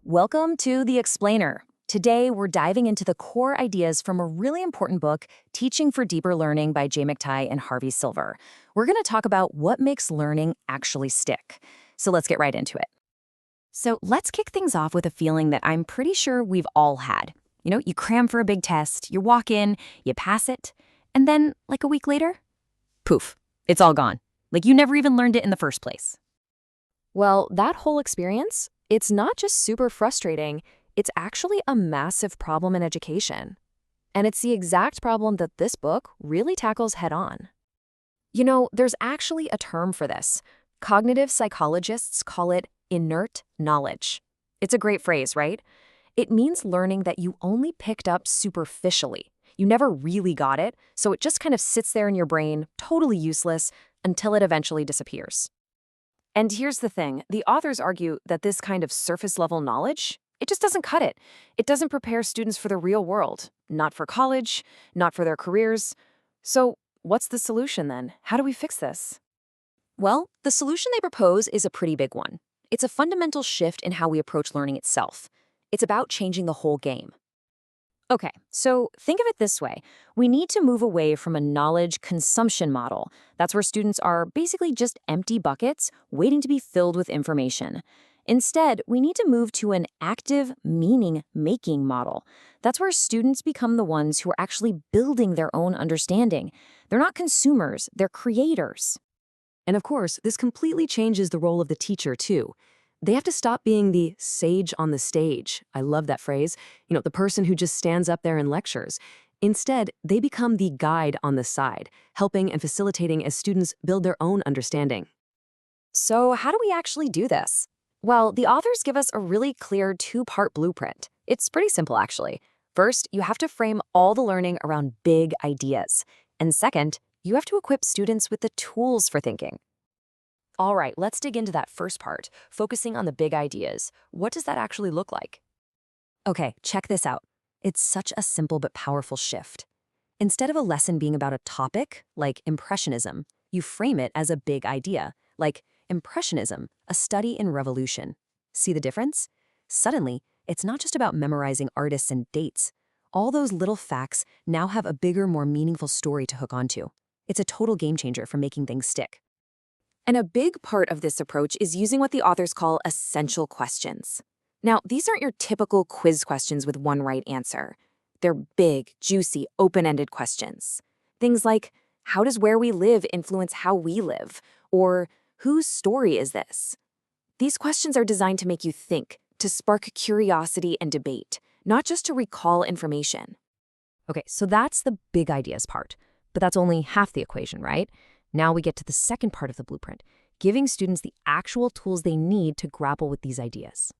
Welcome to The Explainer. Today, we're diving into the core ideas from a really important book, Teaching for Deeper Learning by McTighe and Harvey Silver. We're going to talk about what makes learning actually stick. So let's get right into it. So let's kick things off with a feeling that I'm pretty sure we've all had. You cram for a big test, you walk in, you pass it, and then, like a week later, poof, it's all gone. Like you never even learned it in the first place. Well, that whole experience, it's not just super frustrating, it's actually a massive problem in education. And it's the exact problem that this book really tackles head-on. There's actually a term for this. Cognitive psychologists call it inert knowledge. It's a great phrase, right? It means learning that you only picked up superficially. You never really got it, so it just kind of sits there in your brain, totally useless, until it eventually disappears. And here's the thing, the authors argue that this kind of surface-level knowledge, it just doesn't cut it. It doesn't prepare students for the real world, not for college, not for their careers. So what's the solution then? How do we fix this? Well, the solution they propose is a pretty big one. It's a fundamental shift in how we approach learning itself. It's about changing the whole game. Okay, so think of it this way. We need to move away from a knowledge consumption model. That's where students are basically just empty buckets waiting to be filled with information. Instead, we need to move to an active meaning-making model. That's where students become the ones who are actually building their own understanding. They're not consumers, they're creators. And of course, this completely changes the role of the teacher, too. They have to stop being the sage on the stage. I love that phrase. The person who just stands up there and lectures. Instead, they become the guide on the side, helping and facilitating as students build their own understanding. So how do we actually do this? Well, the authors give us a really clear two-part blueprint. It's pretty simple, actually. First, you have to frame all the learning around big ideas. And second, you have to equip students with the tools for thinking. All right, let's dig into that first part, focusing on the big ideas. What does that actually look like? Okay, check this out. It's such a simple but powerful shift. Instead of a lesson being about a topic, like Impressionism, you frame it as a big idea, like Impressionism, a study in revolution. See the difference? Suddenly, it's not just about memorizing artists and dates. All those little facts now have a bigger, more meaningful story to hook onto. It's a total game changer for making things stick. And a big part of this approach is using what the authors call essential questions. Now, these aren't your typical quiz questions with one right answer. They're big, juicy, open-ended questions. Things like, how does where we live influence how we live? Or, whose story is this? These questions are designed to make you think, to spark curiosity and debate, not just to recall information. Okay, so that's the big ideas part. But that's only half the equation, right? Now we get to the second part of the blueprint, giving students the actual tools they need to grapple with these ideas.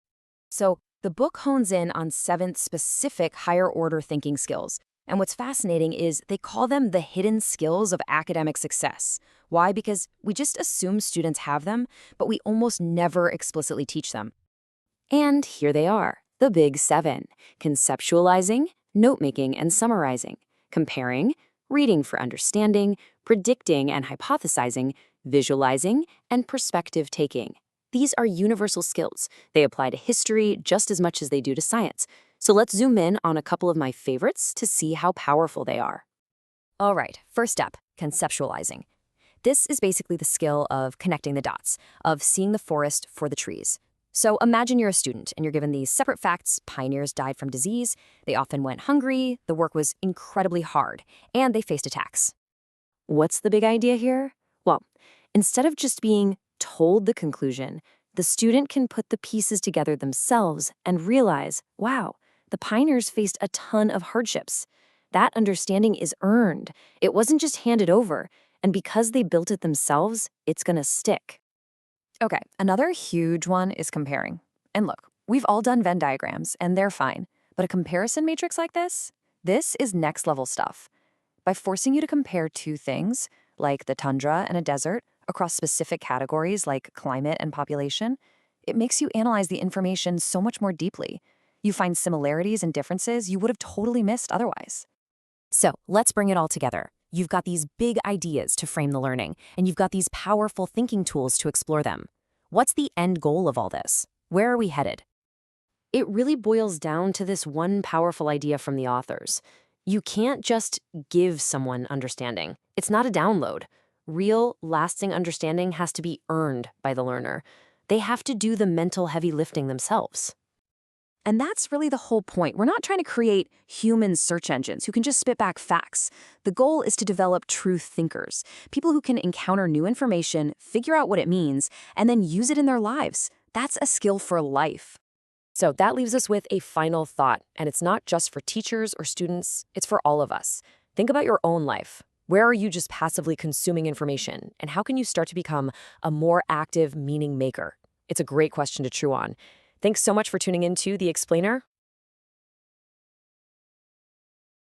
So the book hones in on 7 specific higher-order thinking skills. And what's fascinating is they call them the hidden skills of academic success. Why? Because we just assume students have them, but we almost never explicitly teach them. And here they are, the big 7: conceptualizing, note-making and summarizing, comparing, reading for understanding, predicting and hypothesizing, visualizing, and perspective taking. These are universal skills. They apply to history just as much as they do to science. So let's zoom in on a couple of my favorites to see how powerful they are. All right, first up, conceptualizing. This is basically the skill of connecting the dots, of seeing the forest for the trees. So imagine you're a student and you're given these separate facts. Pioneers died from disease, they often went hungry, the work was incredibly hard, and they faced attacks. What's the big idea here? Well, instead of just being told the conclusion, the student can put the pieces together themselves and realize, wow, the pioneers faced a ton of hardships. That understanding is earned. It wasn't just handed over, and because they built it themselves, it's gonna stick. Okay, another huge one is comparing. And look, we've all done Venn diagrams, and they're fine. But a comparison matrix like this is next level stuff. By forcing you to compare 2 things, like the tundra and a desert, across specific categories like climate and population, it makes you analyze the information so much more deeply. You find similarities and differences you would have totally missed otherwise. So let's bring it all together. You've got these big ideas to frame the learning, and you've got these powerful thinking tools to explore them. What's the end goal of all this? Where are we headed? It really boils down to this one powerful idea from the authors. You can't just give someone understanding. It's not a download. Real, lasting understanding has to be earned by the learner. They have to do the mental heavy lifting themselves. And that's really the whole point. We're not trying to create human search engines who can just spit back facts. The goal is to develop truth thinkers, people who can encounter new information, figure out what it means, and then use it in their lives. That's a skill for life. So that leaves us with a final thought, and it's not just for teachers or students, it's for all of us. Think about your own life. Where are you just passively consuming information, and how can you start to become a more active meaning maker? It's a great question to chew on. Thanks so much for tuning in to The Explainer.